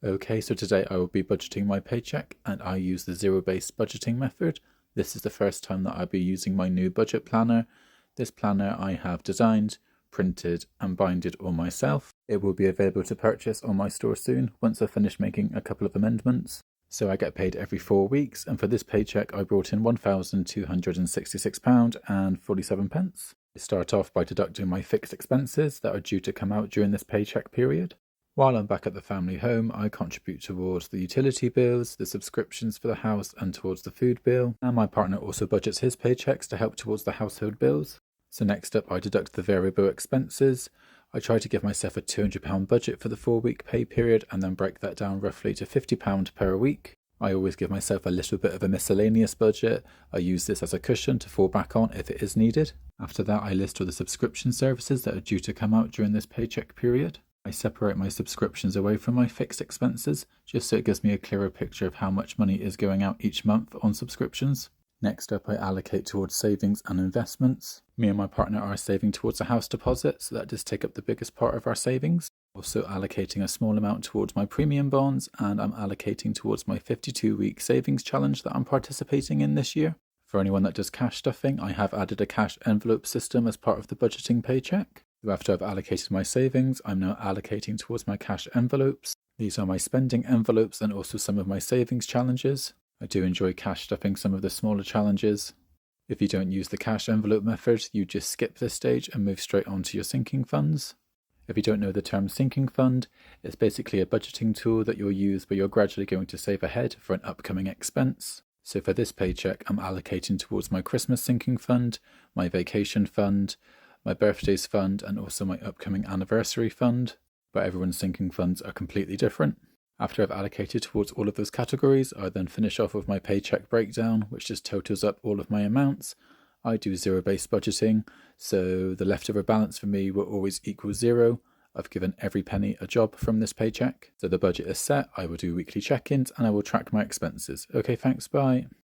Okay, so today I will be budgeting my paycheck and I use the zero-based budgeting method. This is the first time that I'll be using my new budget planner. This planner I have designed, printed and binded all myself. It will be available to purchase on my store soon once I've finished making a couple of amendments. So I get paid every 4 weeks, and for this paycheck I brought in £1,266.47. I start off by deducting my fixed expenses that are due to come out during this paycheck period. While I'm back at the family home, I contribute towards the utility bills, the subscriptions for the house and towards the food bill, and my partner also budgets his paychecks to help towards the household bills. So next up I deduct the variable expenses. I try to give myself a £200 budget for the 4-week pay period and then break that down roughly to £50 per week. I always give myself a little bit of a miscellaneous budget. I use this as a cushion to fall back on if it is needed. After that I list all the subscription services that are due to come out during this paycheck period. I separate my subscriptions away from my fixed expenses, just so it gives me a clearer picture of how much money is going out each month on subscriptions. Next up, I allocate towards savings and investments. Me and my partner are saving towards a house deposit, so that does take up the biggest part of our savings. Also allocating a small amount towards my premium bonds, and I'm allocating towards my 52-week savings challenge that I'm participating in this year. For anyone that does cash stuffing, I have added a cash envelope system as part of the budgeting paycheck. So after I've allocated my savings, I'm now allocating towards my cash envelopes. These are my spending envelopes and also some of my savings challenges. I do enjoy cash stuffing some of the smaller challenges. If you don't use the cash envelope method, you just skip this stage and move straight on to your sinking funds. If you don't know the term sinking fund, it's basically a budgeting tool that you'll use where you're gradually going to save ahead for an upcoming expense. So for this paycheck, I'm allocating towards my Christmas sinking fund, my vacation fund, my birthdays fund, and also my upcoming anniversary fund, but everyone's sinking funds are completely different. After I've allocated towards all of those categories, I then finish off with my paycheck breakdown, which just totals up all of my amounts. I do zero-based budgeting, so the leftover balance for me will always equal zero. I've given every penny a job from this paycheck. So the budget is set, I will do weekly check-ins, and I will track my expenses. Okay, thanks, bye.